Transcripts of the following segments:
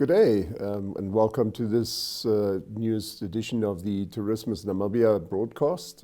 Good day, and welcome to this newest edition of the Tourismus Namibia-broadcast.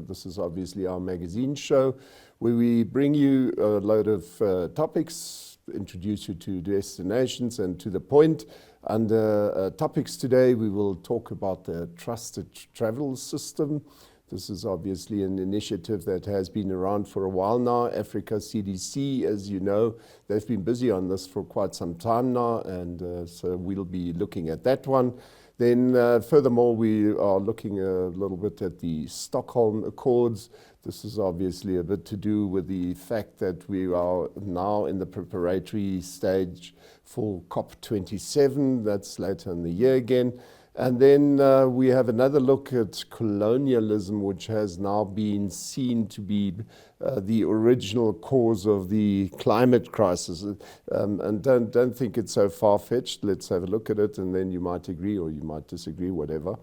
This is obviously our magazine show where we bring you a load of topics, introduce you to destinations and to the point. Under topics today, we will talk about the trusted travel system. This is obviously an initiative that has been around for a while now. Africa CDC, as you know, they've been busy on this for quite some time now, and so we'll be looking at that one. Then furthermore, we are looking a little bit at the Stockholm Accords. This is obviously a bit to do with the fact that we are now in the preparatory stage for COP27. That's later in the year again. And then we have another look at colonialism, which has now been seen to be the original cause of the climate crisis. And don't think it's so far-fetched. Let's have a look at it, and then you might agree or you might disagree, whatever.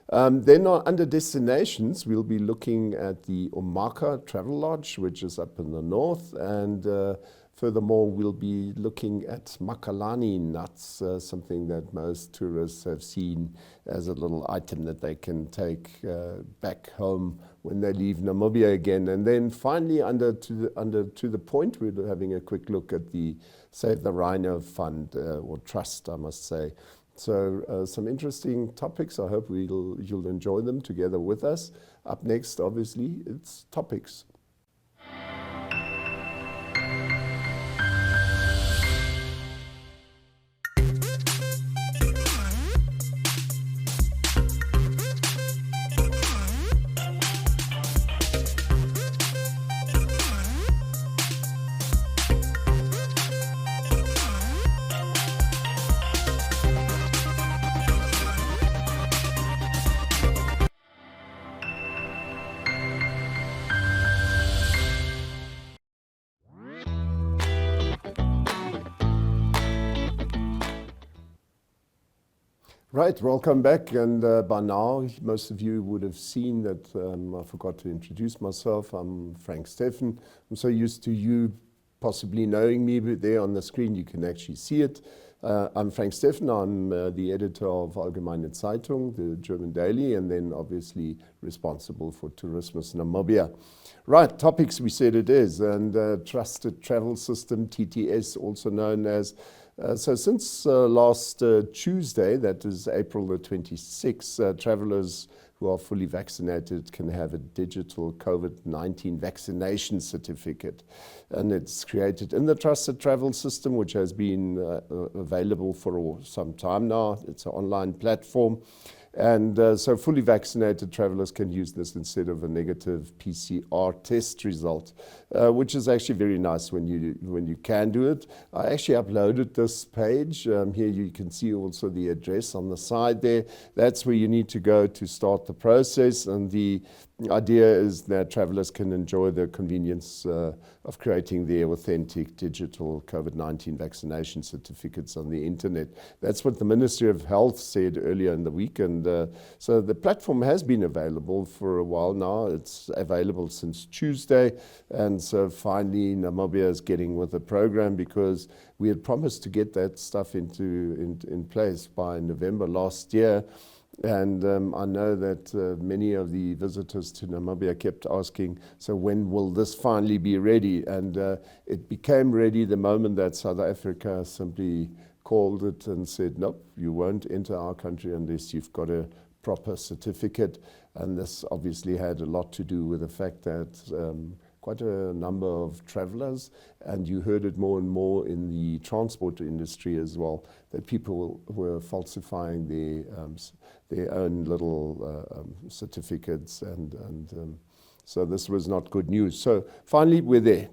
Then under destinations, we'll be looking at the Omaka Travel Lodge, which is up in the north, and furthermore, we'll be looking at Makalani nuts, something that most tourists have seen as a little item that they can take back home when they leave Namibia again. And then finally, under to the point, we're having a quick look at the Save The Rhino Fund, or Trust, I must say. So some interesting topics. I hope you'll enjoy them together with us. Up next, obviously, it's topics. Right, welcome back, and by now most of you would have seen that I forgot to introduce myself. I'm Frank Steffen. I'm so used to you possibly knowing me, but there on the screen you can actually see it. I'm Frank Steffen. I'm the editor of Allgemeine Zeitung, the German daily, and then obviously responsible for Tourismus Namibia. Right, topics we said it is, and Trusted Travel System, TTS, also known as. So since last Tuesday, that is April the 26th, travelers who are fully vaccinated can have a digital COVID-19 vaccination certificate. And it's created in the Trusted Travel System, which has been available for some time now. It's an online platform. And so fully vaccinated travelers can use this instead of a negative PCR test result, which is actually very nice when you can do it. I actually uploaded this page. Here you can see also the address on the side there. That's where you need to go to start the process. And the idea is that travelers can enjoy the convenience of creating their authentic digital COVID-19 vaccination certificates on the internet. That's what the Ministry of Health said earlier in the week. And so the platform has been available for a while now. It's available since Tuesday. And so finally, Namibia is getting with the program because we had promised to get that stuff in place by November last year. And I know that many of the visitors to Namibia kept asking, so when will this finally be ready? And it became ready the moment that South Africa simply called it and said, nope, you won't enter our country unless you've got a proper certificate. And this obviously had a lot to do with the fact that quite a number of travelers, and you heard it more and more in the transport industry as well, that people were falsifying their own little certificates, and so this was not good news. So finally, we're there.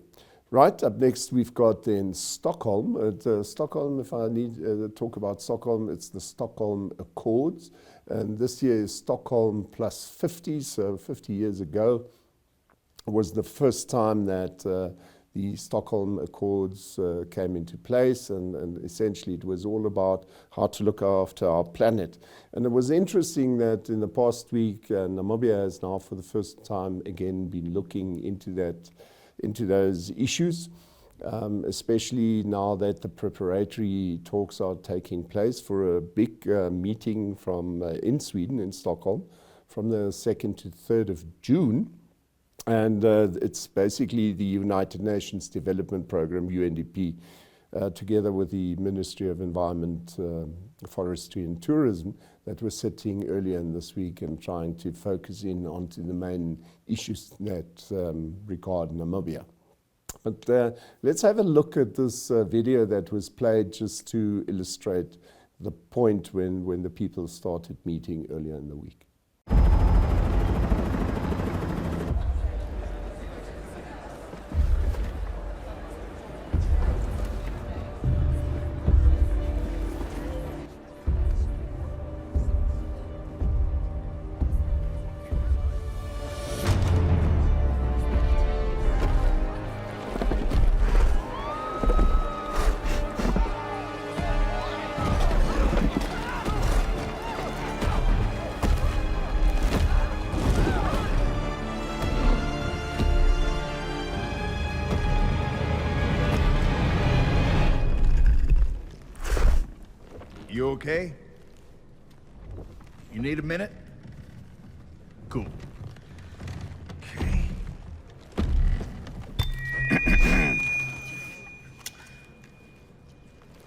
Right, up next we've got then Stockholm. Stockholm, if I need to talk about Stockholm, it's the Stockholm Accords. And this year is Stockholm plus 50, so 50 years ago was the first time that the Stockholm Accords came into place, and essentially it was all about how to look after our planet. And it was interesting that in the past week, Namibia has now for the first time again been looking into those issues. especially now that the preparatory talks are taking place for a big meeting in Sweden, in Stockholm, from the 2nd to 3rd of June. And it's basically the United Nations Development Programme, UNDP, together with the Ministry of Environment, Forestry and Tourism, that was sitting earlier in this week and trying to focus in onto the main issues that regard Namibia. But let's have a look at this video that was played just to illustrate the point when the people started meeting earlier in the week. You okay? You need a minute? Cool. Okay.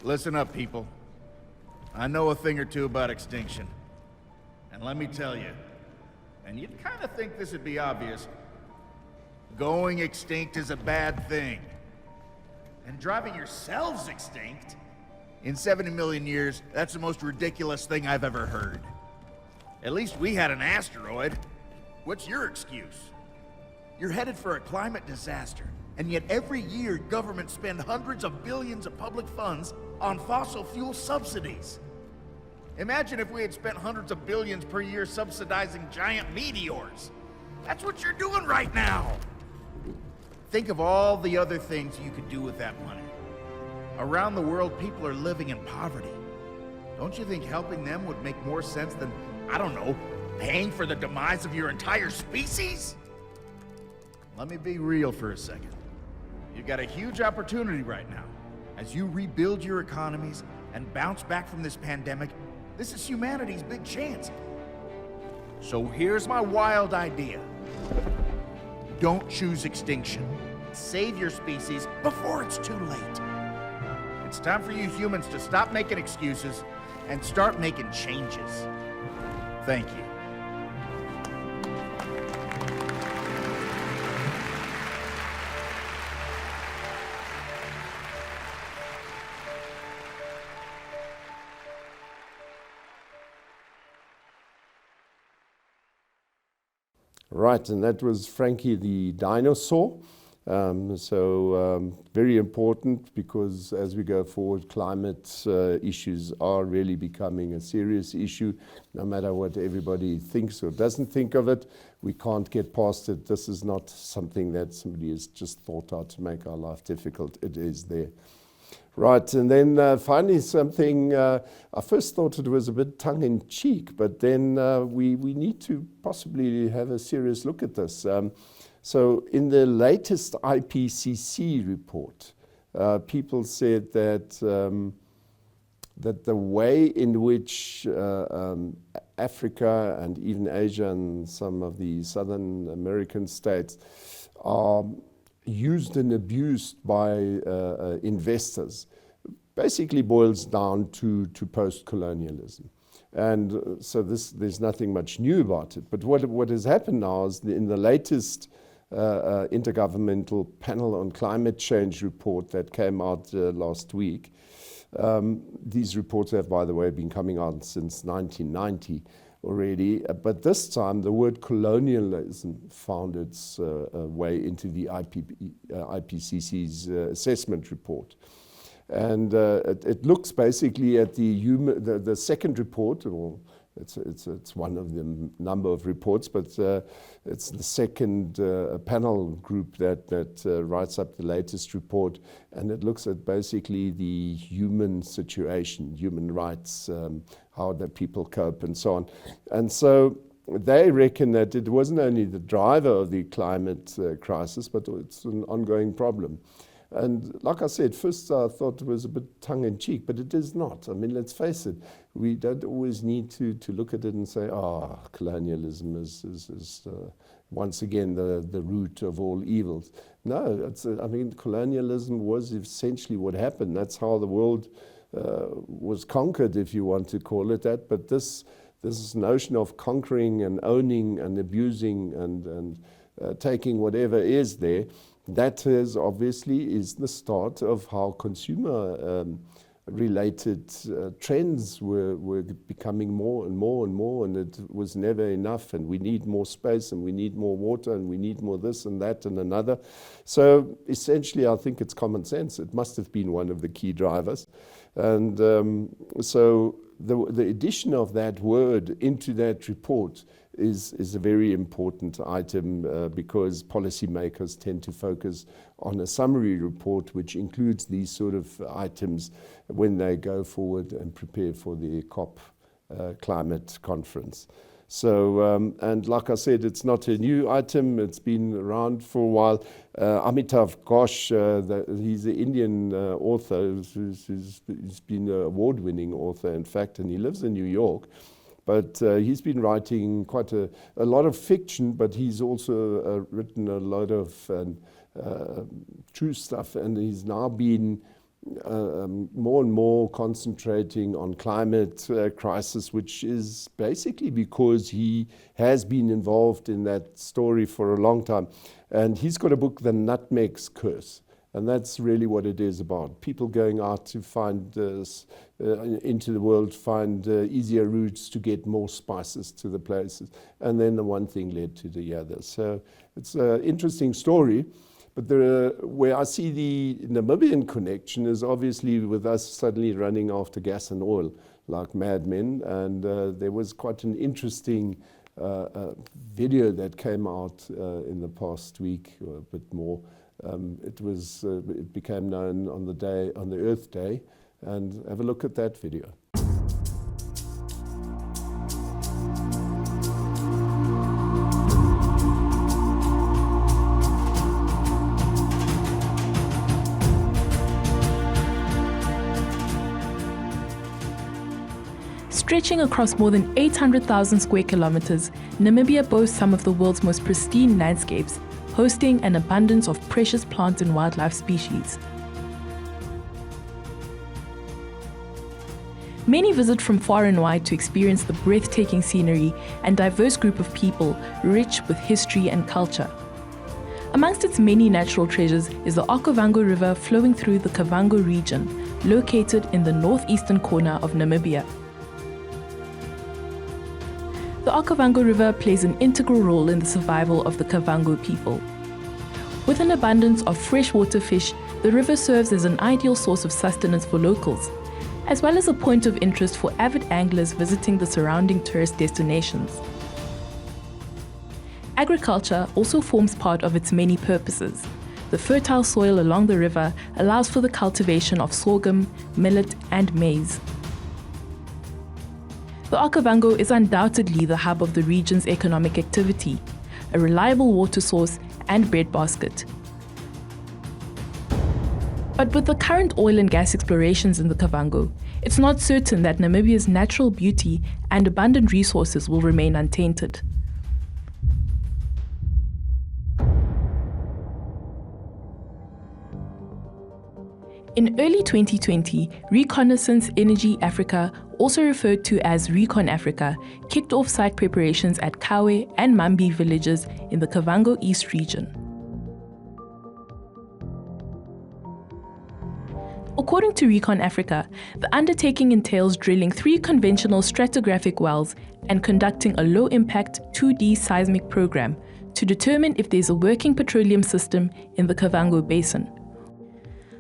Listen up, people. I know a thing or two about extinction. And let me tell you, and you'd kind of think this would be obvious, going extinct is a bad thing. And driving yourselves extinct? In 70 million years, that's the most ridiculous thing I've ever heard. At least we had an asteroid. What's your excuse? You're headed for a climate disaster, and yet every year governments spend hundreds of billions of public funds on fossil fuel subsidies. Imagine if we had spent hundreds of billions per year subsidizing giant meteors. That's what you're doing right now. Think of all the other things you could do with that money. Around the world, people are living in poverty. Don't you think helping them would make more sense than, I don't know, paying for the demise of your entire species? Let me be real for a second. You've got a huge opportunity right now. As you rebuild your economies and bounce back from this pandemic, this is humanity's big chance. So here's my wild idea. Don't choose extinction. Save your species before it's too late. It's time for you humans to stop making excuses and start making changes. Thank you. Right, and that was Frankie the dinosaur. Very important, because as we go forward, climate issues are really becoming a serious issue. No matter what everybody thinks or doesn't think of it, we can't get past it. This is not something that somebody has just thought out to make our life difficult. It is there. Right, and then finally something, I first thought it was a bit tongue-in-cheek, but then we need to possibly have a serious look at this. So in the latest IPCC report, people said that that the way in which Africa and even Asia and some of the Southern American states are used and abused by investors basically boils down to post-colonialism. And so there's nothing much new about it. But what has happened now is in the latest Intergovernmental Panel on Climate Change report that came out last week. These reports have, by the way, been coming out since 1990 already, but this time the word colonialism found its way into the IPCC's assessment report. And it looks basically at the second report, or it's one of the number of reports, but it's the second panel group that writes up the latest report, and it looks at basically the human situation, human rights, how the people cope and so on. And so they reckon that it wasn't only the driver of the climate crisis, but it's an ongoing problem. And like I said, first I thought it was a bit tongue-in-cheek, but it is not. I mean, let's face it, we don't always need to look at it and say, colonialism is once again the root of all evils. No, I mean, colonialism was essentially what happened. That's how the world was conquered, if you want to call it that. But this notion of conquering and owning and abusing and taking whatever is there, that is obviously the start of how consumer related trends were becoming more and more and more, and it was never enough, and we need more space, and we need more water, and we need more this and that and another. So essentially I think it's common sense. It must have been one of the key drivers. And so the addition of that word into that report is a very important item because policymakers tend to focus on a summary report which includes these sort of items when they go forward and prepare for the COP climate conference. So, and like I said, it's not a new item, it's been around for a while. Amitav Ghosh, he's an Indian author who's been an award-winning author, in fact, and he lives in New York. But he's been writing quite a lot of fiction, but he's also written a lot of true stuff, and he's now been more and more concentrating on climate crisis, which is basically because he has been involved in that story for a long time. And he's got a book, The Nutmeg's Curse. And that's really what it is about. People going out to find, into the world, find easier routes to get more spices to the places. And then the one thing led to the other. So it's an interesting story. But where I see the Namibian connection is obviously with us suddenly running after gas and oil like madmen. And there was quite an interesting video that came out in the past week, or a bit more. It became known on the Earth Day, and have a look at that video. Stretching across more than 800,000 square kilometers, Namibia boasts some of the world's most pristine landscapes, hosting an abundance of precious plant and wildlife species. Many visit from far and wide to experience the breathtaking scenery and diverse group of people rich with history and culture. Amongst its many natural treasures is the Okavango River flowing through the Kavango region, located in the northeastern corner of Namibia. The Okavango River plays an integral role in the survival of the Kavango people. With an abundance of freshwater fish, the river serves as an ideal source of sustenance for locals, as well as a point of interest for avid anglers visiting the surrounding tourist destinations. Agriculture also forms part of its many purposes. The fertile soil along the river allows for the cultivation of sorghum, millet, and maize. The Okavango is undoubtedly the hub of the region's economic activity, a reliable water source and breadbasket. But with the current oil and gas explorations in the Kavango, it's not certain that Namibia's natural beauty and abundant resources will remain untainted. In early 2020, Reconnaissance Energy Africa, also referred to as Recon Africa, kicked off site preparations at Kawe and Mambi villages in the Kavango East region. According to Recon Africa, the undertaking entails drilling 3 conventional stratigraphic wells and conducting a low-impact 2D seismic program to determine if there's a working petroleum system in the Kavango Basin.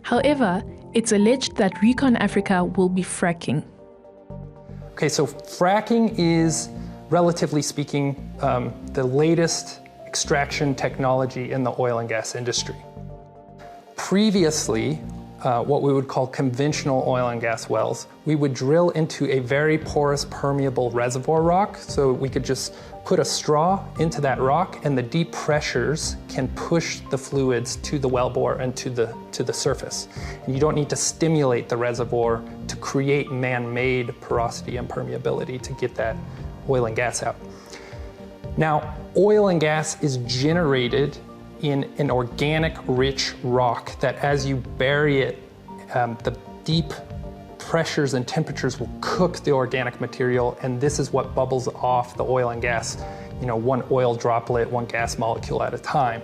However, it's alleged that Recon Africa will be fracking. Okay, so fracking is, relatively speaking, the latest extraction technology in the oil and gas industry. Previously, what we would call conventional oil and gas wells. We would drill into a very porous, permeable reservoir rock, so we could just put a straw into that rock, and the deep pressures can push the fluids to the wellbore and to the surface. And you don't need to stimulate the reservoir to create man-made porosity and permeability to get that oil and gas out. Now, oil and gas is generated in an organic rich rock that as you bury it, the deep pressures and temperatures will cook the organic material, and this is what bubbles off the oil and gas, one oil droplet, one gas molecule at a time.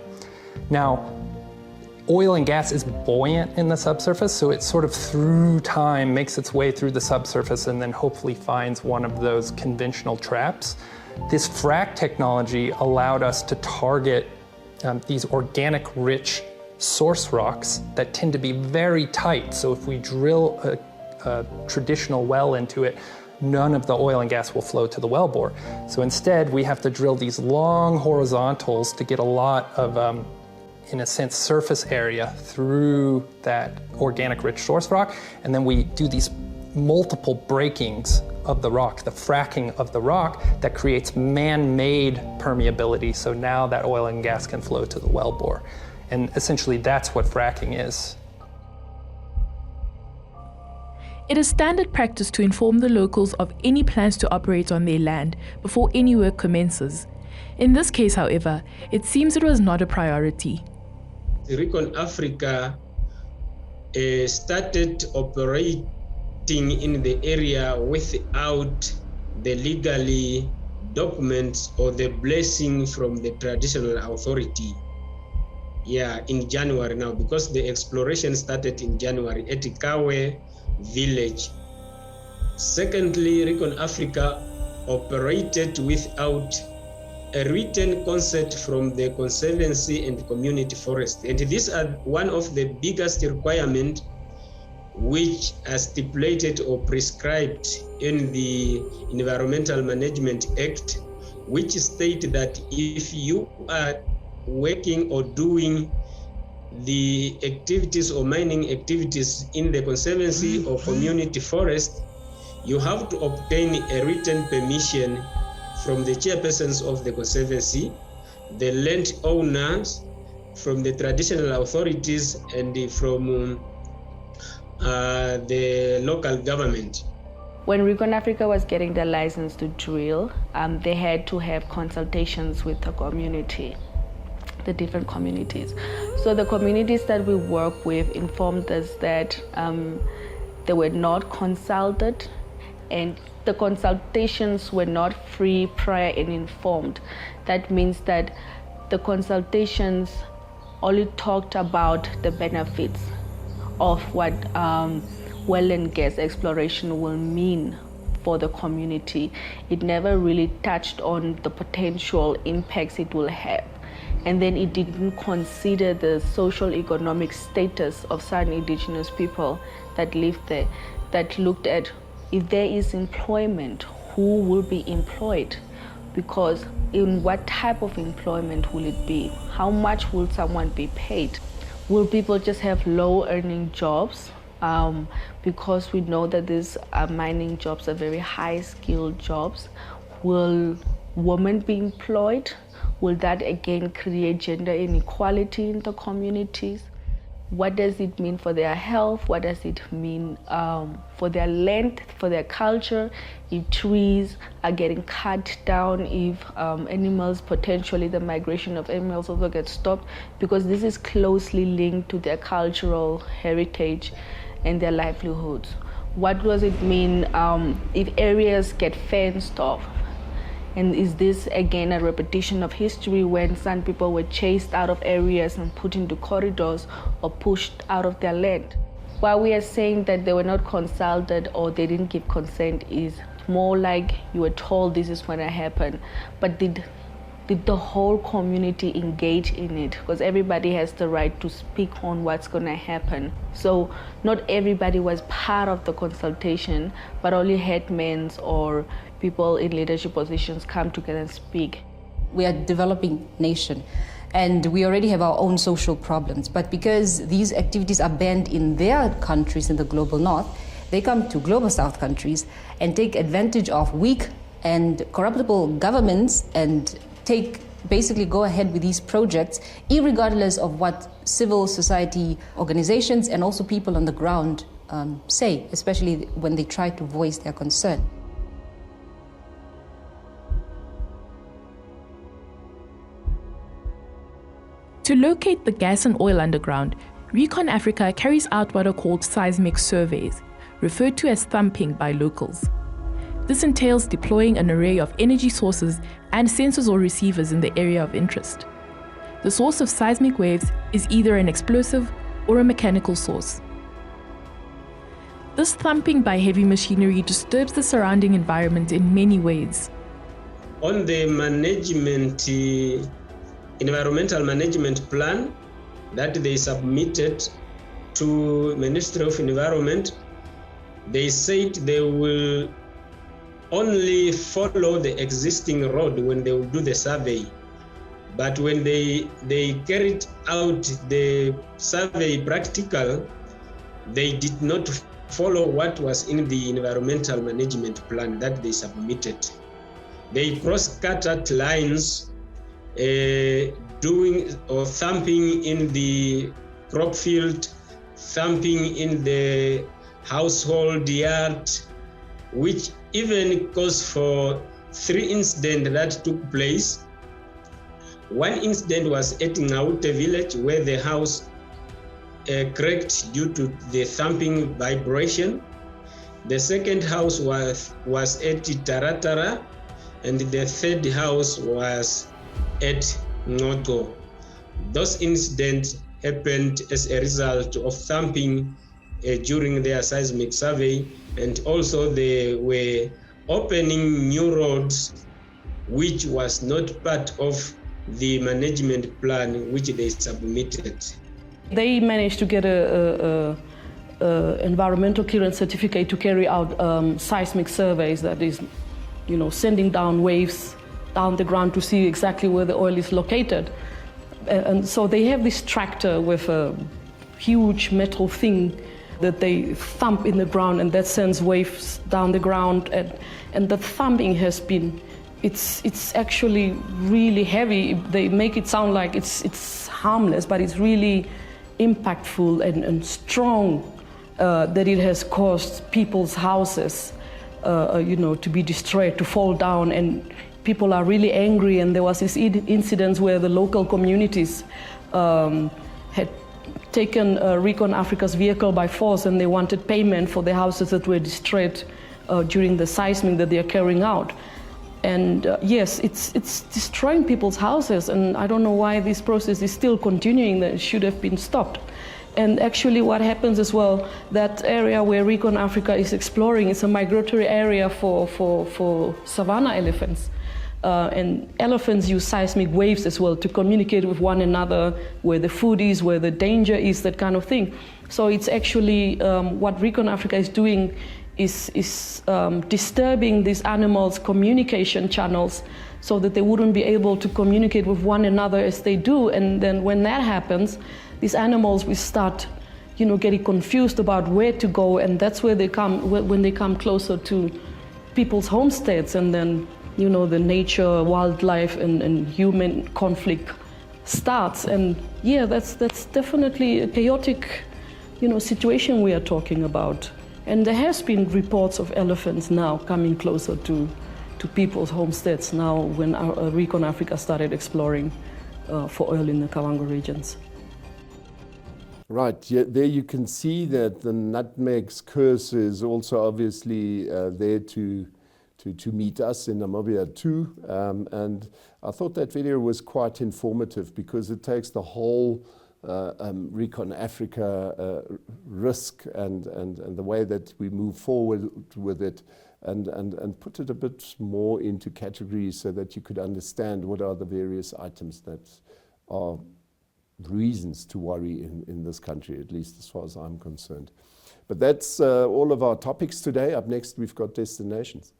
Now, oil and gas is buoyant in the subsurface, so it sort of through time makes its way through the subsurface and then hopefully finds one of those conventional traps. This frac technology allowed us to target these organic rich source rocks that tend to be very tight. So if we drill a traditional well into it, none of the oil and gas will flow to the wellbore. So instead, we have to drill these long horizontals to get a lot of, in a sense, surface area through that organic rich source rock. And then we do these multiple breakings of the rock, the fracking of the rock that creates man-made permeability. So now that oil and gas can flow to the wellbore. And essentially that's what fracking is. It is standard practice to inform the locals of any plans to operate on their land before any work commences. In this case, however, it seems it was not a priority. Recon Africa started operating in the area without the legally documents or the blessing from the traditional authority. In January now, because the exploration started in January at Ikawe village. Secondly, Recon Africa operated without a written consent from the Conservancy and Community Forest. And these are one of the biggest requirements which are stipulated or prescribed in the Environmental Management Act, which state that if you are working or doing the activities or mining activities in the Conservancy or Community Forest, you have to obtain a written permission from the chairpersons of the Conservancy, the landowners, from the traditional authorities, and from the local government. When Recon Africa was getting the license to drill, they had to have consultations with the community, the different communities. So the communities that we work with informed us that they were not consulted, and the consultations were not free, prior, and informed. That means that the consultations only talked about the benefits of what well and gas exploration will mean for the community. It never really touched on the potential impacts it will have. And then it didn't consider the social economic status of certain indigenous people that live there, that looked at if there is employment, who will be employed? Because in what type of employment will it be? How much will someone be paid? Will people just have low-earning jobs? Because we know that these mining jobs are very high-skilled jobs. Will women be employed? Will that again create gender inequality in the communities? What does it mean for their health? What does it mean for their land, for their culture? If trees are getting cut down, if animals, potentially the migration of animals also gets stopped, because this is closely linked to their cultural heritage and their livelihoods. What does it mean if areas get fenced off? And is this again a repetition of history when some people were chased out of areas and put into corridors or pushed out of their land? Why we are saying that they were not consulted or they didn't give consent is more like you were told this is going to happen, but did the whole community engage in it? Because everybody has the right to speak on what's going to happen. So not everybody was part of the consultation, but only headmen or people in leadership positions come together and speak. We are a developing nation, And we already have our own social problems. But because these activities are banned in their countries in the global north, they come to global south countries and take advantage of weak and corruptible governments and basically go ahead with these projects, irregardless of what civil society organizations and also people on the ground say, especially when they try to voice their concern. To locate the gas and oil underground, Recon Africa carries out what are called seismic surveys, referred to as thumping by locals. This entails deploying an array of energy sources and sensors or receivers in the area of interest. The source of seismic waves is either an explosive or a mechanical source. This thumping by heavy machinery disturbs the surrounding environment in many ways. On the environmental management plan that they submitted to Ministry of Environment, they said they will only follow the existing road when they will do the survey. But when they carried out the survey practical, they did not follow what was in the environmental management plan that they submitted. They cross-cutted lines, doing or thumping in the crop field, thumping in the household yard, which even caused for 3 incidents that took place. One incident was at Ngaute village where the house cracked due to the thumping vibration. The second house was at Taratara, and the third house was at Ngoto. Those incidents happened as a result of thumping during their seismic survey, and also they were opening new roads which was not part of the management plan which they submitted. They managed to get a environmental clearance certificate to carry out seismic surveys, that is, sending down waves down the ground to see exactly where the oil is located. And so they have this tractor with a huge metal thing that they thump in the ground, and that sends waves down the ground. And the thumping has been, it's actually really heavy. They make it sound like it's harmless, but it's really impactful and strong, that it has caused people's houses, to be destroyed, to fall down, and people are really angry. And there was this incident where the local communities had taken Recon Africa's vehicle by force, and they wanted payment for the houses that were destroyed during the seismic that they are carrying out. And yes, it's destroying people's houses, and I don't know why this process is still continuing. That it should have been stopped. And actually what happens as well, that area where Recon Africa is exploring is a migratory area for savanna elephants. And elephants use seismic waves as well to communicate with one another, where the food is, where the danger is, that kind of thing. So it's actually what Recon Africa is doing is disturbing these animals' communication channels so that they wouldn't be able to communicate with one another as they do. And then when that happens, these animals will start, getting confused about where to go, and that's where they come, when they come closer to people's homesteads, and then, the nature, wildlife, and human conflict starts. And yeah, that's definitely a chaotic, situation we are talking about. And there has been reports of elephants now coming closer to people's homesteads now when Recon Africa started exploring for oil in the Kavango regions. Right, yeah, there you can see that the nutmeg's curse is also obviously there to meet us in Namibia too. And I thought that video was quite informative because it takes the whole Recon Africa risk and the way that we move forward with it and put it a bit more into categories so that you could understand what are the various items that are reasons to worry in this country, at least as far as I'm concerned. But that's all of our topics today. Up next, we've got destinations.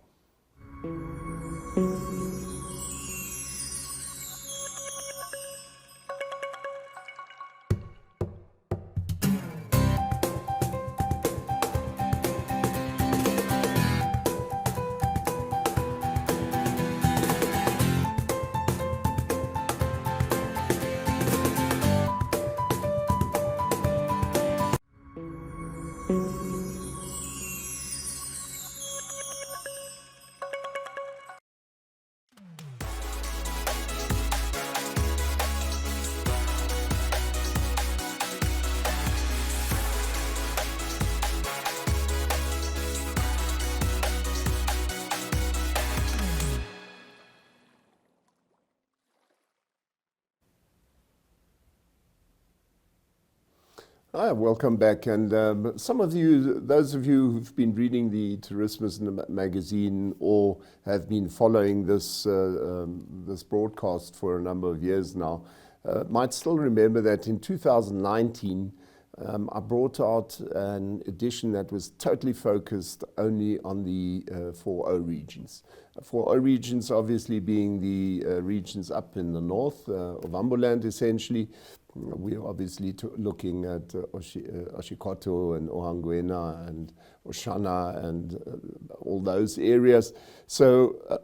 Hi, welcome back. And some of you, those of you who've been reading the Tourismus magazine or have been following this broadcast for a number of years now, might still remember that in 2019, I brought out an edition that was totally focused only on the 4O regions. 4O regions obviously being the regions up in the north, Ovamboland essentially. We're obviously looking at Oshikoto and Ohanguena and Oshana and all those areas. So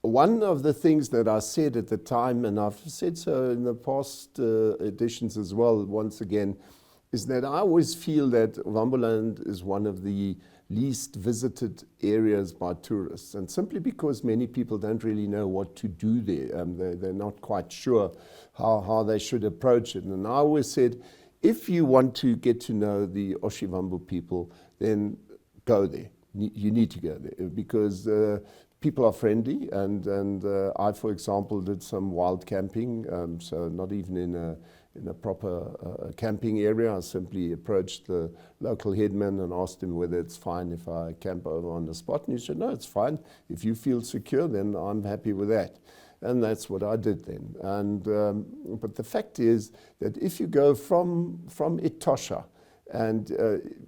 one of the things that I said at the time, and I've said so in the past editions as well, once again, is that I always feel that Ovamboland is one of the least visited areas by tourists, and simply because many people don't really know what to do there. They're not quite sure how they should approach it. And I always said, if you want to get to know the Oshivambo people, then go there. You need to go there because people are friendly, and I, for example, did some wild camping, so not even in a proper camping area. I simply approached the local headman and asked him whether it's fine if I camp over on the spot. And he said, no, it's fine. If you feel secure, then I'm happy with that. And that's what I did then. And but the fact is that if you go from Etosha, and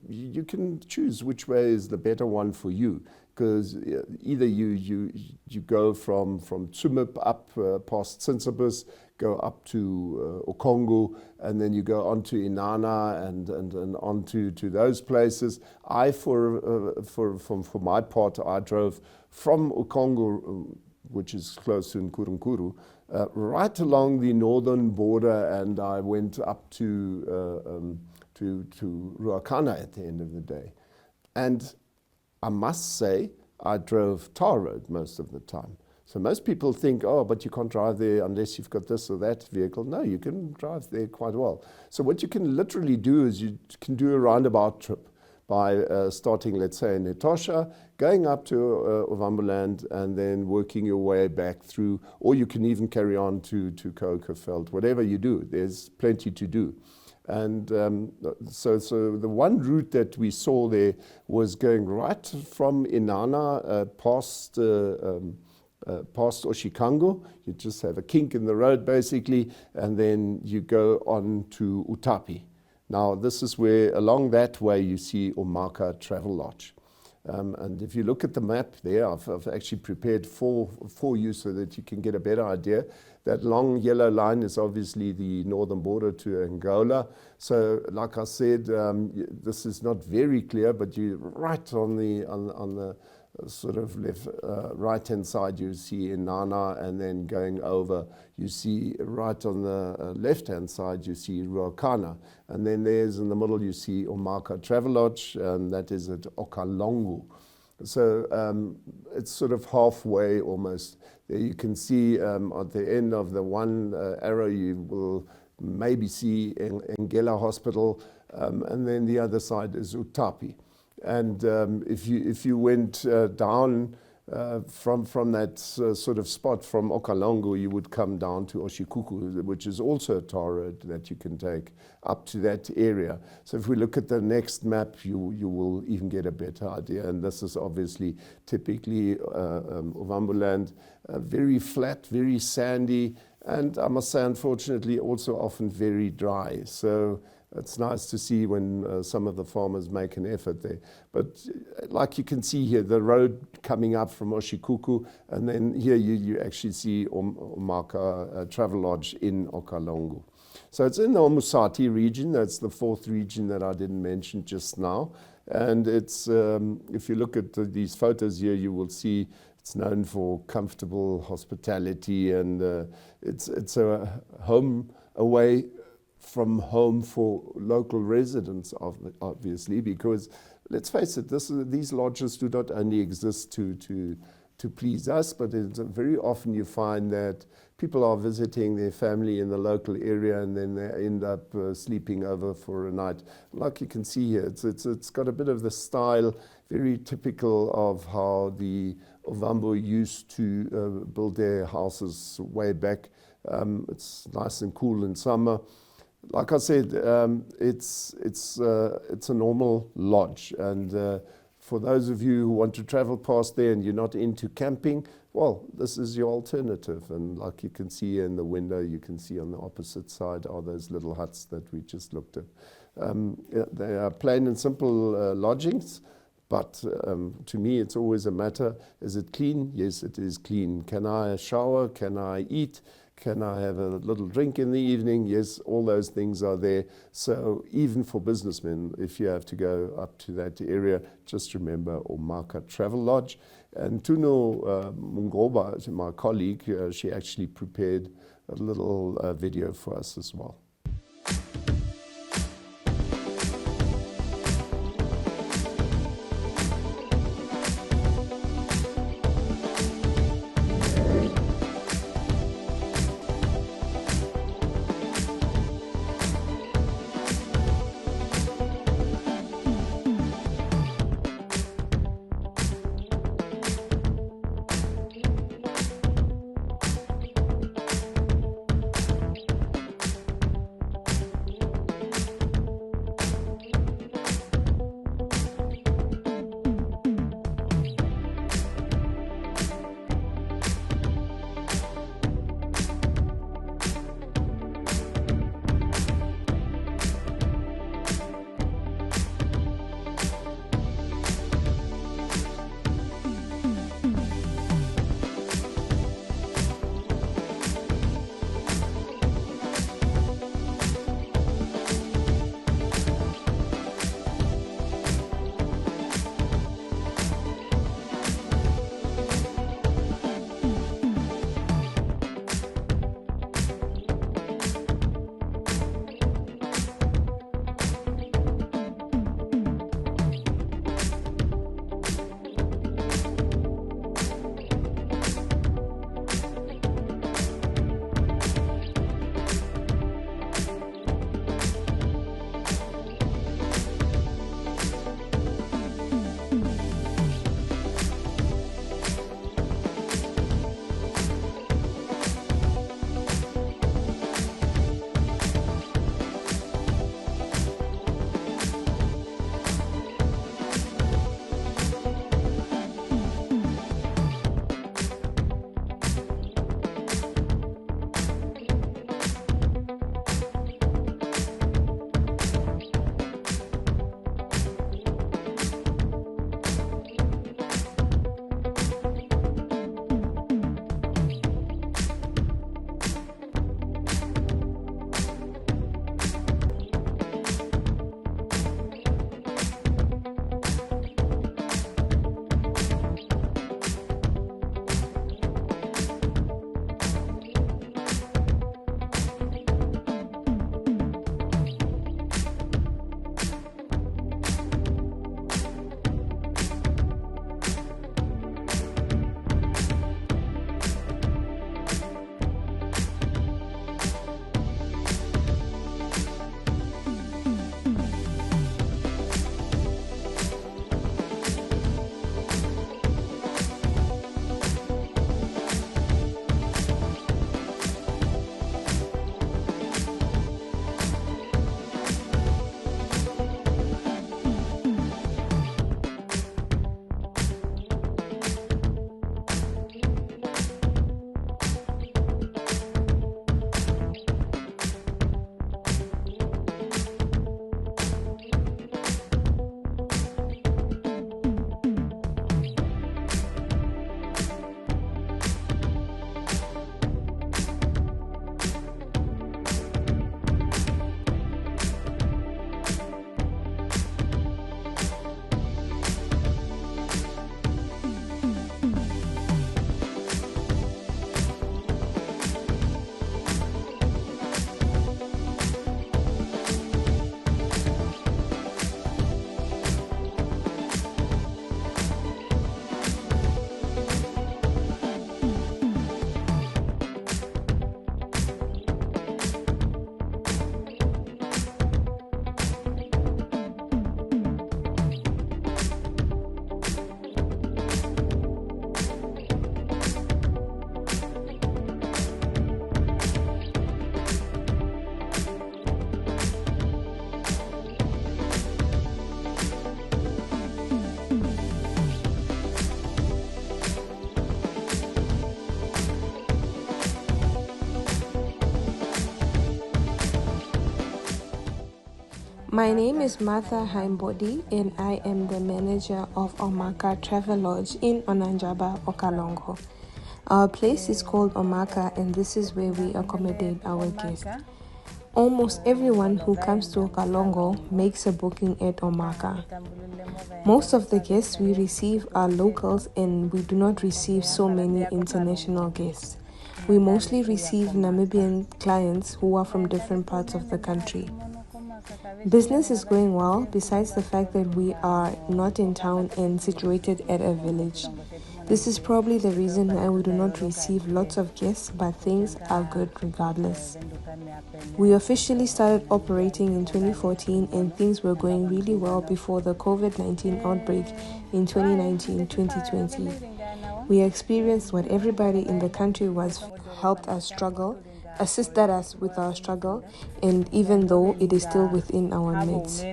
you can choose which way is the better one for you, because either you go from Tsumip up past Sinsabus, go up to Okongo, and then you go on to Inanna and on to those places. For my part, I drove from Okongo, which is close to Nkurunkuru, right along the northern border, and I went up to Ruakana at the end of the day. And I must say, I drove tar road most of the time. So most people think, oh, but you can't drive there unless you've got this or that vehicle. No, you can drive there quite well. So what you can literally do is you can do a roundabout trip by starting, let's say, in Etosha, going up to Ovamboland, and then working your way back through, or you can even carry on to Kokaveld. Whatever you do, there's plenty to do. And so the one route that we saw there was going right from Inanna past Oshikango. You just have a kink in the road basically, and then you go on to Utapi. Now this is where along that way you see Omaka Travel Lodge. And if you look at the map there, I've actually prepared for you so that you can get a better idea. That long yellow line is obviously the northern border to Angola. So like I said, this is not very clear, but you're right on the sort of left, right-hand side, you see Inanna, and then going over, you see right on the left-hand side, you see Ruakana. And then there's in the middle, you see Omaka Travel Lodge, and that is at Okalongo. So it's sort of halfway almost. There you can see at the end of the one arrow, you will maybe see Ngela Hospital, and then the other side is Utapi. And if you went down from that sort of spot from Okalongo, you would come down to Oshikuku, which is also a tar road that you can take up to that area. So if we look at the next map, you will even get a better idea. And this is obviously typically Ovamboland, very flat, very sandy, and I must say, unfortunately, also often very dry. So it's nice to see when some of the farmers make an effort there. But like you can see here, the road coming up from Oshikuku, and then here you actually see Omaka Travel Lodge in Okalongo. So it's in the Omusati region. That's the fourth region that I didn't mention just now. And it's if you look at these photos here, you will see it's known for comfortable hospitality, and it's a home away from home for local residents, obviously, because let's face it, these lodges do not only exist to please us, but very often you find that people are visiting their family in the local area, and then they end up sleeping over for a night. Like you can see here, it's got a bit of the style, very typical of how the Ovambo used to build their houses way back. It's nice and cool in summer. Like I said, it's a normal lodge, and for those of you who want to travel past there and you're not into camping, well, this is your alternative. And like you can see in the window, you can see on the opposite side are those little huts that we just looked at. They are plain and simple lodgings, but to me it's always a matter, is it clean? Yes, it is clean. Can I shower? Can I eat? Can I have a little drink in the evening? Yes, all those things are there. So even for businessmen, if you have to go up to that area, just remember Omaka Travel Lodge. And Tuno Mungoba, my colleague, she actually prepared a little video for us as well. My name is Martha Heimbody and I am the manager of Omaka Travel Lodge in Onanjaba, Okalongo. Our place is called Omaka and this is where we accommodate our guests. Almost everyone who comes to Okalongo makes a booking at Omaka. Most of the guests we receive are locals and we do not receive so many international guests. We mostly receive Namibian clients who are from different parts of the country. Business is going well besides the fact that we are not in town and situated at a village. This is probably the reason why we do not receive lots of guests, but things are good regardless. We officially started operating in 2014 and things were going really well before the COVID-19 outbreak in 2019-2020. We experienced what everybody in the country was, helped us struggle, assisted us with our struggle, and even though it is still within our midst.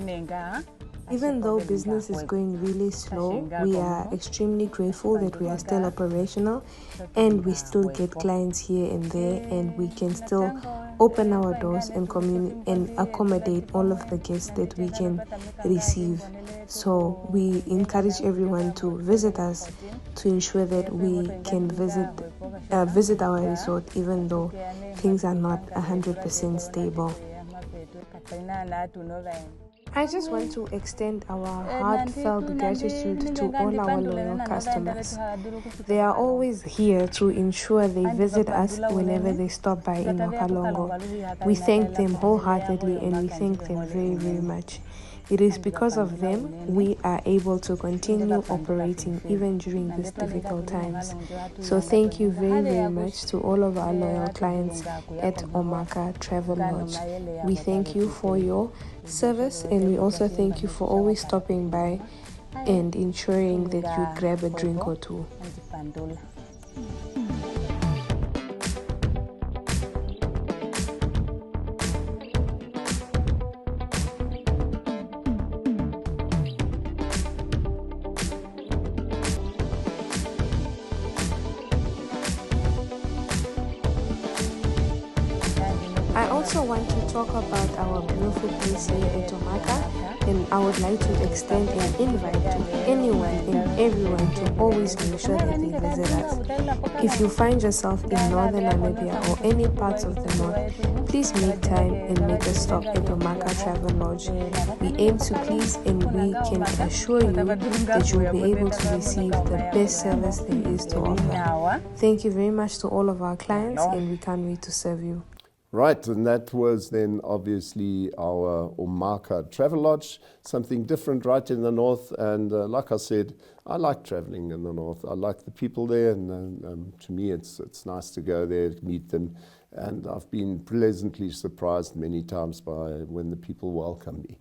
Even though business is going really slow, we are extremely grateful that we are still operational and we still get clients here and there, and we can still open our doors and accommodate all of the guests that we can receive. So we encourage everyone to visit us to ensure that we can visit our resort even though things are not 100% stable. I just want to extend our heartfelt gratitude to all our loyal customers. They are always here to ensure they visit us whenever they stop by in Okalongo. We thank them wholeheartedly and we thank them very, very much. It is because of them we are able to continue operating even during these difficult times. So thank you very, very much to all of our loyal clients at Omaka Travel Lodge. We thank you for your service and we also thank you for always stopping by and ensuring that you grab a drink or two. I also want to talk about our beautiful place here at Omaka, and I would like to extend an invite to anyone and everyone to always make sure that they visit us. If you find yourself in northern Namibia or any parts of the north, please make time and make a stop at Omaka Travel Lodge. We aim to please and we can assure you that you will be able to receive the best service there is to offer. Thank you very much to all of our clients and we can't wait to serve you. Right, and that was then obviously our Omaka Travel Lodge, something different right in the north. And like I said, I like traveling in the north. I like the people there, and to me it's nice to go there, meet them. And I've been pleasantly surprised many times by when the people welcome me.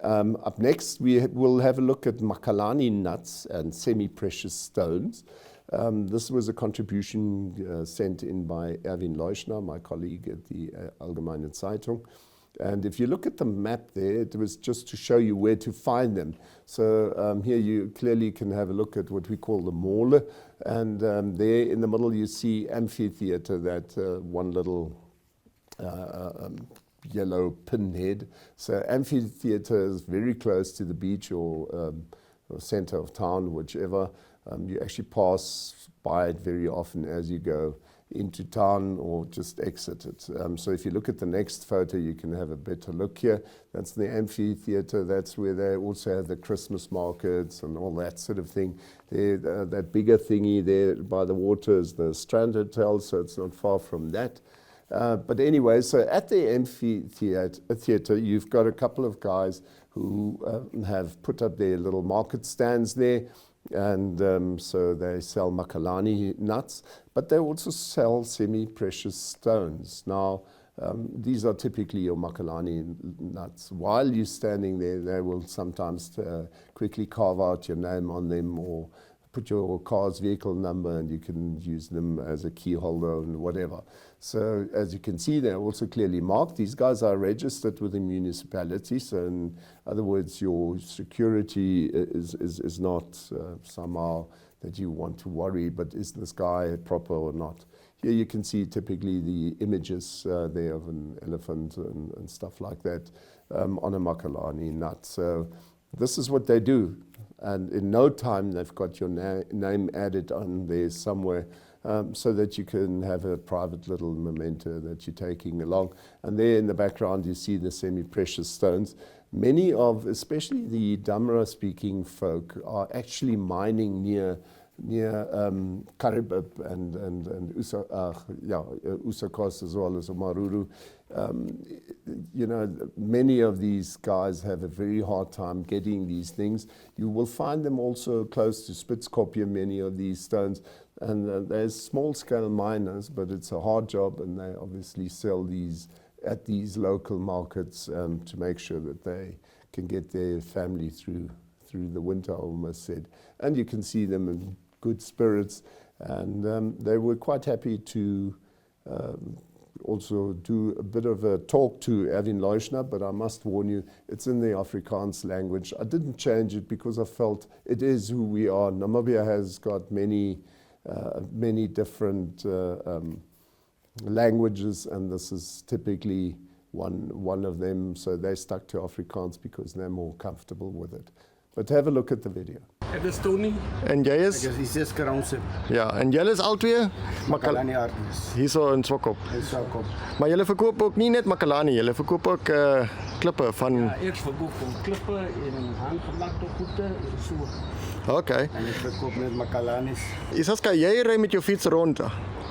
Up next, we will have a look at Makalani nuts and semi-precious stones. This was a contribution sent in by Erwin Leuschner, my colleague at the Allgemeine Zeitung. And if you look at the map there, it was just to show you where to find them. So here you clearly can have a look at what we call the mole. And there in the middle you see amphitheatre, that one little yellow pinhead. So amphitheatre is very close to the beach or centre of town, whichever. You actually pass by it very often as you go into town or just exit it. So if you look at the next photo, you can have a better look here. That's the amphitheatre. That's where they also have the Christmas markets and all that sort of thing. That bigger thingy there by the water is the Strand Hotel, so it's not far from that. But anyway, so at the amphitheatre, you've got a couple of guys who have put up their little market stands there. And so they sell Makalani nuts, but they also sell semi-precious stones. Now, these are typically your Makalani nuts. While you're standing there, they will sometimes quickly carve out your name on them or put your car's vehicle number, and you can use them as a key holder and whatever. So as you can see, they're also clearly marked. These guys are registered with the municipality. So in other words, your security is not somehow that you want to worry, but is this guy proper or not? here you can see typically the images there of an elephant and stuff like that on a Makalani nut. So this is what they do. And in no time, they've got your name added on there somewhere so that you can have a private little memento that you're taking along. And there in the background, you see the semi-precious stones. Many of, especially the Damara-speaking folk, are actually mining near Karibib and Usakos as well as Omaruru. You know, many of these guys have a very hard time getting these things. You will find them also close to Spitzkopje, many of these stones. And there's small-scale miners, but it's a hard job, and they obviously sell these at these local markets to make sure that they can get their family through the winter, I almost said. And you can see them in good spirits, and they were quite happy to also do a bit of a talk to Erwin Leuschner, but I must warn you, it's in the Afrikaans language. I didn't change it because I felt it is who we are. Namibia has got many different languages, and this is typically one of them, so they stuck to Afrikaans because they're more comfortable with it. But have a look at the video. Ek is Tony. En jy is? Ek is die 6 Kroonse. Ja, en julle is albei Makalani artists. Hierso in Swakop. In Swakop. Maar julle verkoop ook nie net Makalani, julle verkoop ook klippe van. Ja, ek verkoop klippe en handgemaakte goede en so. Okay. En ek verkoop net Makalanis. Isaska, jy ry met jou fiets rond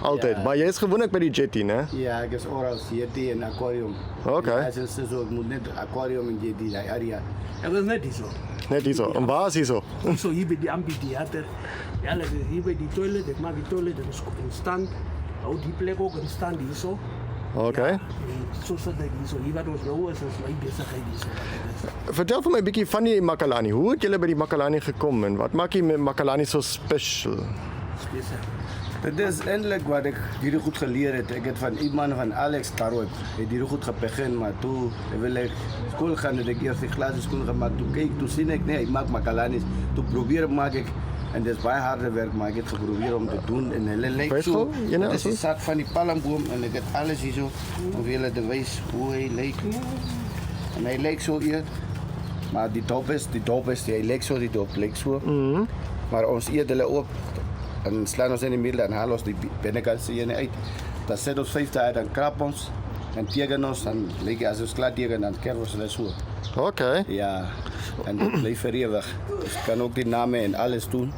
altyd, Ja. maar jy is gewoonlik by die jetty, né? Ja, ek is oral jetty en aquarium. Okay. En as so ek moet net aquarium en jetty daai area. Ek is net hierso. Net hierso. En waar is hierso? So hier by die amphitheatre. Ja, hier by die toilet, ek maak die toilet en stand. Hou die plek ook in stand hierso. Okay. Ja, so sit ek hierso. Hier wat ons nou is my besigheid hierso. Vertel vir my 'n bietjie van die Makalani. Hoe het julle by die Makalani gekom en wat maak die Makalani so special? Dit is eintlik wat ek hierdie goed geleer het. Ek het van iemand van Alex Tarot het hierdie goed begin, maar toe wil ek skool gaan en ek eers die glas skool gemaak. Toe kyk, toe sien ek nee, ek maak Makalanis. Toe probeer maak ek en dit is baie harde werk, maar ek het geprobeer om te doen en hulle lyk so. Dit is die sap van die palmboom en ek het alles hierso om vir julle te wys hoe hy lyk. En hy lyk so hier. Maar die dop is, hy lyk so, die dop lyk so. Maar ons eet hulle op. En slaan ons in die middel en haal ons die binnenkantse ene uit. Dan zet ons 5 dagen, dan krap ons en tegen ons. Dan lyk as ons klaar tegen, dan kerf ons hulle so. Okay. Ja, en dit bly vir ewig. Ons kan ook die name en alles doen.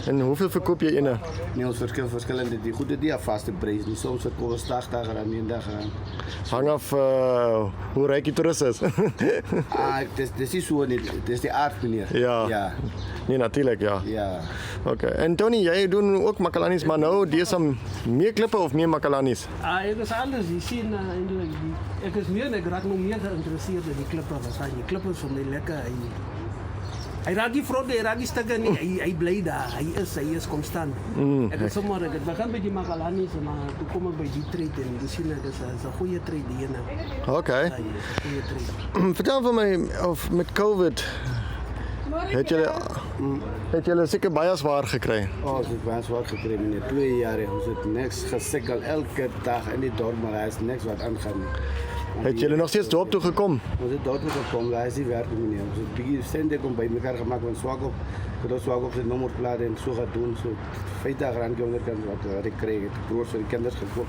En hoeveel verkoop jy ene? Nee, ons verskillende, die goede die vaste prijs. Die soms verkoop ons 80 rand, 90 rand. Hang af hoe ryk die toerist is. Dis is so nie, dis die aard meneer. Ja. Nee, natuurlijk, ja. Ja. Okay. En Tony, jy doen ook Makalanis, maar nou dis meer klippe of meer Makalanis? Ek is alles, jy sien eintlik ek is meer ek raak nog meer geïnteresseerd in die klippe. Die klippe is vir my lekker. Hy raak die vrode, hy raak die stukke nie, hy bly daar, hy is konstant. Ek het sommer, ek het begin by die Makalanis, maar toe kom ek by die trade en jy sien dit is 'n goeie trade die ene. Okay. Ja, goeie trade. Vertel vir my of met COVID het julle seker baie swaar gekry? Ons het baie swaar gekry meneer, 2 jaar ons het niks gesukkel elke dag in die dorp, maar daar is niks wat aangaan nie. Het julle nog steeds dorp toe gekom? Ons het dorp toe gekom, daar is die werk meneer. Ons het bietjie sende kom by mekaar gemaak van Swakop. Dat Swakop se nommerplaat en so gaan doen, so 50 rand onderkant wat ek kry, het broers vir die kinders gekoop.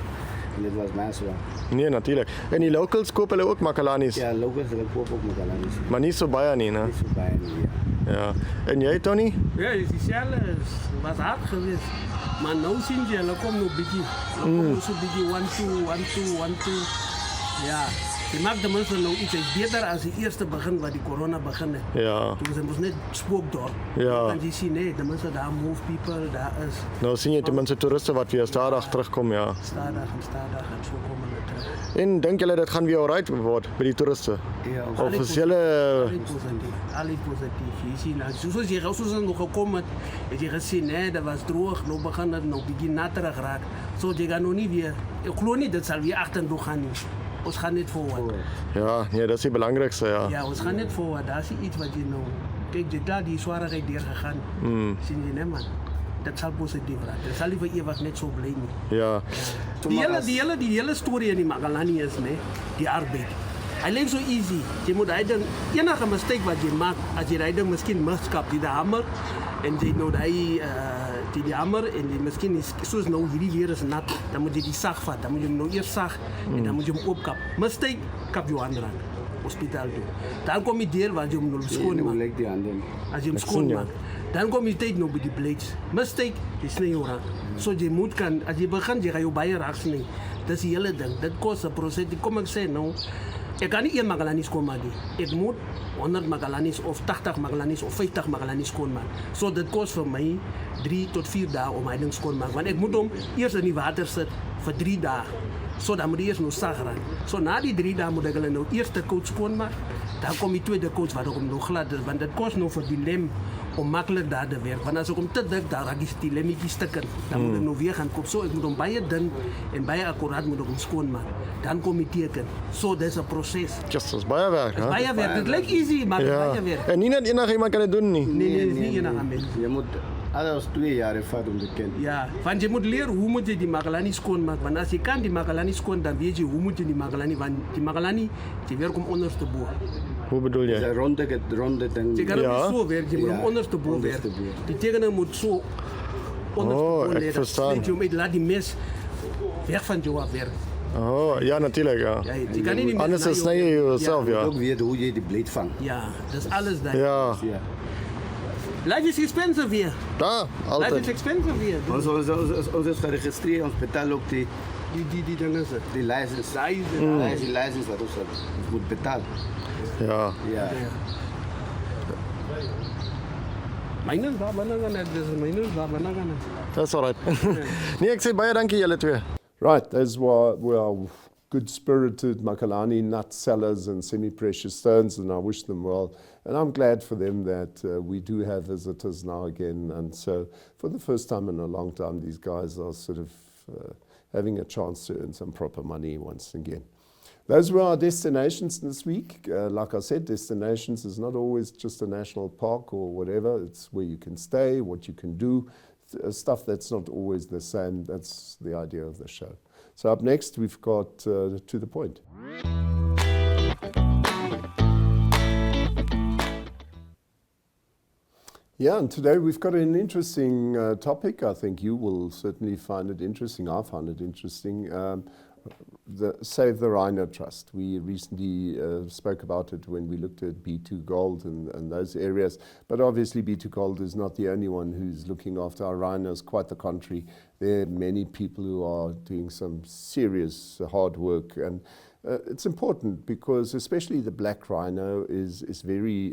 En dit was baie swaar. Nee, natuurlijk. En die locals koop hulle ook Makalanis? Ja, locals hulle koop ook Makalanis. Maar nie so baie nie, né? Nie so baie nie, ja. En jy, Tony? Ja, dieselfde was hard geweest. Maar nou sien jy, hulle kom nog bietjie. Hulle kom so bietjie 1 2. Ja. Die maak de mensen nou iets beter als die eerste begin wat die corona begin het. Ja. Toen was het net spookdorp. Ja. En je ziet nee, de mensen daar move people, daar is. Nou sien jy tenminste toeriste wat weer stadig terugkom, ja. Stadig en so komen hulle terug. En dink julle dit gaan weer alright word by die toeriste? Ja, of is julle alle positief. Jy sien, soos jy ons nog gekom het jy gesien, hè, dat was droog, nou begin dit nou bietjie natterig raak. So jy gaan nog nie weer. Ek glo nie dit sal weer agtertoe gaan nie. Ons gaan net voorwaarts. Ja, nee, dat is die belangrikste, ja. Ja, ons gaan net voorwaarts. Daar is iets wat jy nou. Kyk, dit daar die swaarheid deur gegaan. Sien jy net man. dit sal positief raak. Dit sal nie vir ewig net so bly nie. Ja. Die hele storie in die Makalani is, nee, die arbeid. Hy leef so easy. Jy moet hy dan enige mistake wat jy maak, as jy dan miskien miskap die hamer en jy nou die hamer en jy miskien is soos nou hierdie weer is nat, dan moet jy die sag vat, dan moet jy hom nou eers sag en dan moet jy hom oopkap. Mistake kap jou hand raak. Hospitaal toe. Dan kom die deel waar jy hom nou skoon maak. As jy hom skoon maak, dan kom die tyd nou by die blades. Mistake, jy sny jou raak. So jy moet kan, as jy begin, jy gaan jou baie raak sny. Dis die hele ding. Dit kos 'n proses. Kom ek sê nou, ek kan nie 1 Makalani skoon maak nie. Ek moet 100 Makalanis of 80 Makalanis of 50 Makalanis skoon maak. So dit kos vir my 3 tot 4 dae om hy ding skoon maak. Want ek moet hom eers in die water sit vir 3 dae. So dan moet jy eers nou sag raak. So na die 3 dae moet ek hulle nou eerste coat skoon maak. Dan kom die tweede coat wat ook nog glad is, want dit kos nou vir die lem om maklik daar te werk. Want as ek hom te dik, dan raak die lemmetjies stukken. Dan moet ek nou weer gaan koop. So ek moet hom baie dun en baie akkuraat moet ek hom skoon maak. Dan kom die teken. So dis 'n proses. Just is baie werk, hè? Baie werk. Dit lyk easy, maar baie werk. En nie net enigiemand kan dit doen nie. Nee, nie enige mens. Jy moet alles 2 jaar vat om te ken. Ja, want jy moet leer hoe moet jy die Makalani skoon maak. Want as jy kan die Makalani skoon, dan weet jy hoe moet jy die Makalani, want die Makalani, jy werk om onderste bo. Hoe bedoel jy? Dis 'n ronde ding. Jy kan hom so werk, jy moet hom onderste bo werk. Die tekenaar moet so onderste bo lê. Ek verstaan. Jy moet laat die mes weg van jou af werk. Ja, natuurlijk, ja. Jy kan nie anders sny jy jouself, ja. Jy moet ook weet hoe jy die blade vang. Ja, dis alles daar. Ja. Life is expensive hier. Ja, altyd. Life is expensive hier. Ons is geregistreer, ons betaal ook die ding is dit. Die license. Die license wat ons moet betaal. Ja. Ja. Myne is daar binne gaan, dis myne is daar binne gaan. That's all right. Nee, ek sê baie dankie julle twee. Right, those were good-spirited Makalani nut sellers and semi-precious stones, and I wish them well. And I'm glad for them that we do have visitors now again. And so for the first time in a long time, these guys are sort of having a chance to earn some proper money once again. Those were our destinations this week. Like I said, destinations is not always just a national park or whatever. It's where you can stay, what you can do, stuff that's not always the same. That's the idea of the show. So up next, we've got To the Point. Yeah, and today we've got an interesting topic. I think you will certainly find it interesting. I find it interesting. The Save the Rhino Trust. We recently spoke about it when we looked at B2 Gold and those areas. But obviously B2 Gold is not the only one who's looking after our rhinos, quite the contrary. There are many people who are doing some serious hard work, and it's important because especially the black rhino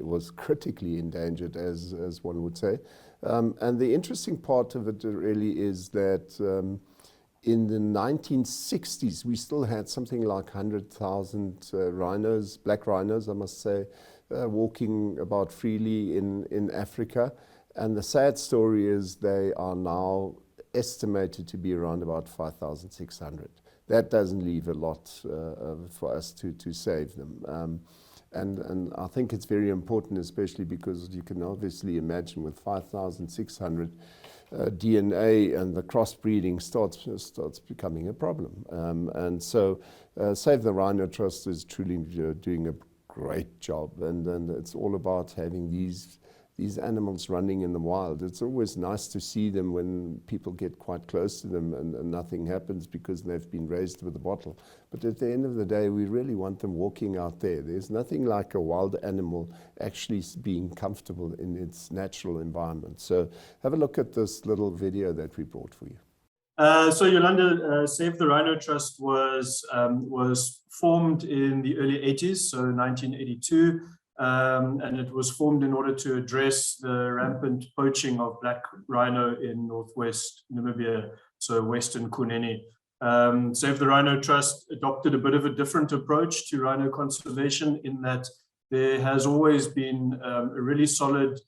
was critically endangered, as one would say. And the interesting part of it really is that in the 1960s, we still had something like 100,000 rhinos, black rhinos, I must say, walking about freely in Africa. And the sad story is they are now estimated to be around about 5,600. That doesn't leave a lot for us to save them. And I think it's very important, especially because you can obviously imagine with 5,600 DNA and the crossbreeding starts becoming a problem. And so Save the Rhino Trust is truly doing a great job, and it's all about having these animals running in the wild. It's always nice to see them when people get quite close to them and nothing happens because they've been raised with a bottle. But at the end of the day, we really want them walking out there. There's nothing like a wild animal actually being comfortable in its natural environment. So have a look at this little video that we brought for you. So Yolanda, Save the Rhino Trust was formed in the early 80s, so 1982. And it was formed in order to address the rampant poaching of black rhino in northwest Namibia, so western Kunene. Save the Rhino Trust adopted a bit of a different approach to rhino conservation in that there has always been a really solid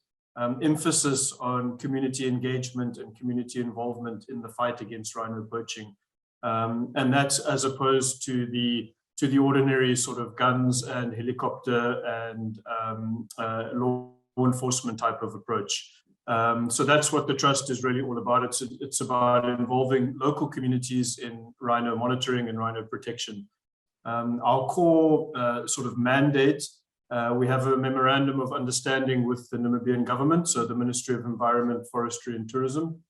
emphasis on community engagement and community involvement in the fight against rhino poaching. And that's as opposed to the ordinary sort of guns and helicopter and law enforcement type of approach. So that's what the trust is really all about. It's about involving local communities in rhino monitoring and rhino protection. Our core sort of mandate, we have a memorandum of understanding with the Namibian government, so the Ministry of Environment, Forestry and Tourism.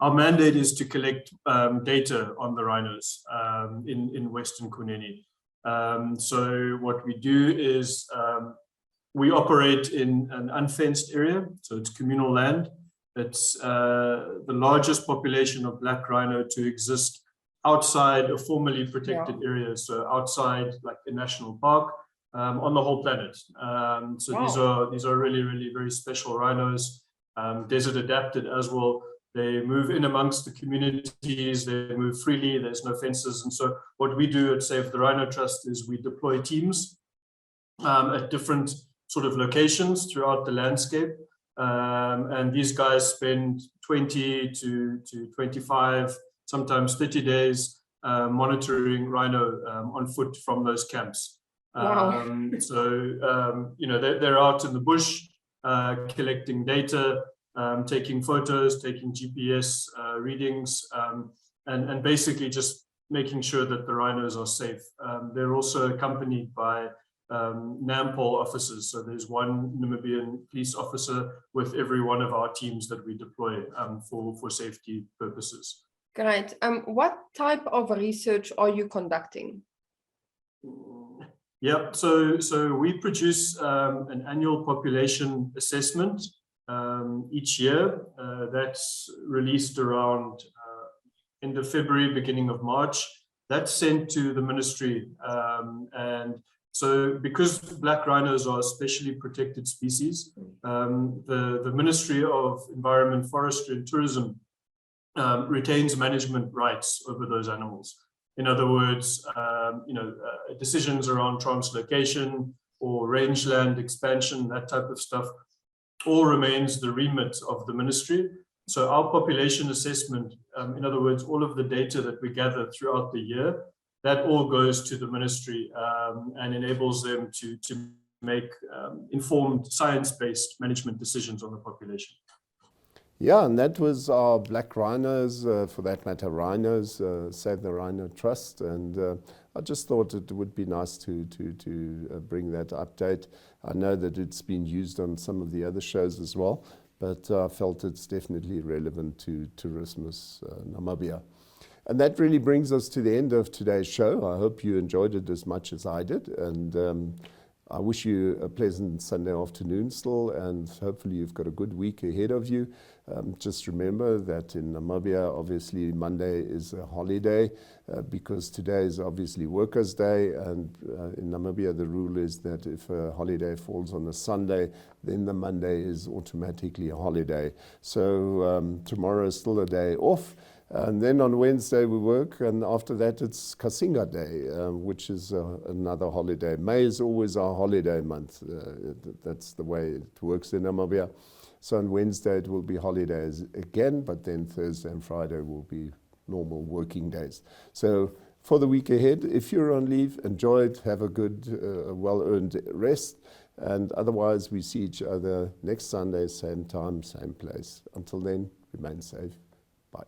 Our mandate is to collect data on the rhinos in Western Kunene. So what we do is we operate in an unfenced area, so it's communal land. It's the largest population of black rhino to exist outside of formally protected areas, so outside like the national park, on the whole planet. So these are really, really very special rhinos, desert adapted as well. They move in amongst the communities, they move freely, there's no fences. And so what we do at Save the Rhino Trust is we deploy teams at different sort of locations throughout the landscape. And these guys spend 20 to 25, sometimes 30 days monitoring rhino on foot from those camps. So, you know, they're out in the bush collecting data, taking photos, taking GPS readings, and basically just making sure that the rhinos are safe. They're also accompanied by NAMPOL officers. So there's one Namibian police officer with every one of our teams that we deploy for safety purposes. Great. What type of research are you conducting? Yeah, so we produce an annual population assessment each year. That's released around end of February, beginning of March. That's sent to the ministry. And so because black rhinos are specially protected species, the Ministry of Environment, Forestry and Tourism retains management rights over those animals. In other words, you know, decisions around translocation or rangeland expansion, that type of stuff, all remains the remit of the ministry. So our population assessment, in other words, all of the data that we gather throughout the year, that all goes to the ministry and enables them to make informed science-based management decisions on the population. Yeah, and that was our black rhinos, for that matter, rhinos, Save the Rhino Trust. And I just thought it would be nice to bring that update. I know that it's been used on some of the other shows as well, but I felt it's definitely relevant to Tourismus Namibia. And that really brings us to the end of today's show. I hope you enjoyed it as much as I did. And I wish you a pleasant Sunday afternoon still, and hopefully you've got a good week ahead of you. Just remember that in Namibia, obviously Monday is a holiday because today is obviously Workers' Day, and in Namibia the rule is that if a holiday falls on a Sunday, then the Monday is automatically a holiday. So tomorrow is still a day off. And then on Wednesday we work, and after that it's Kasinga Day, which is another holiday. May is always our holiday month. That's the way it works in Namibia. So on Wednesday it will be holidays again, but then Thursday and Friday will be normal working days. So for the week ahead, if you're on leave, enjoy it, have a good, well-earned rest. And otherwise we see each other next Sunday, same time, same place. Until then, remain safe. Bye.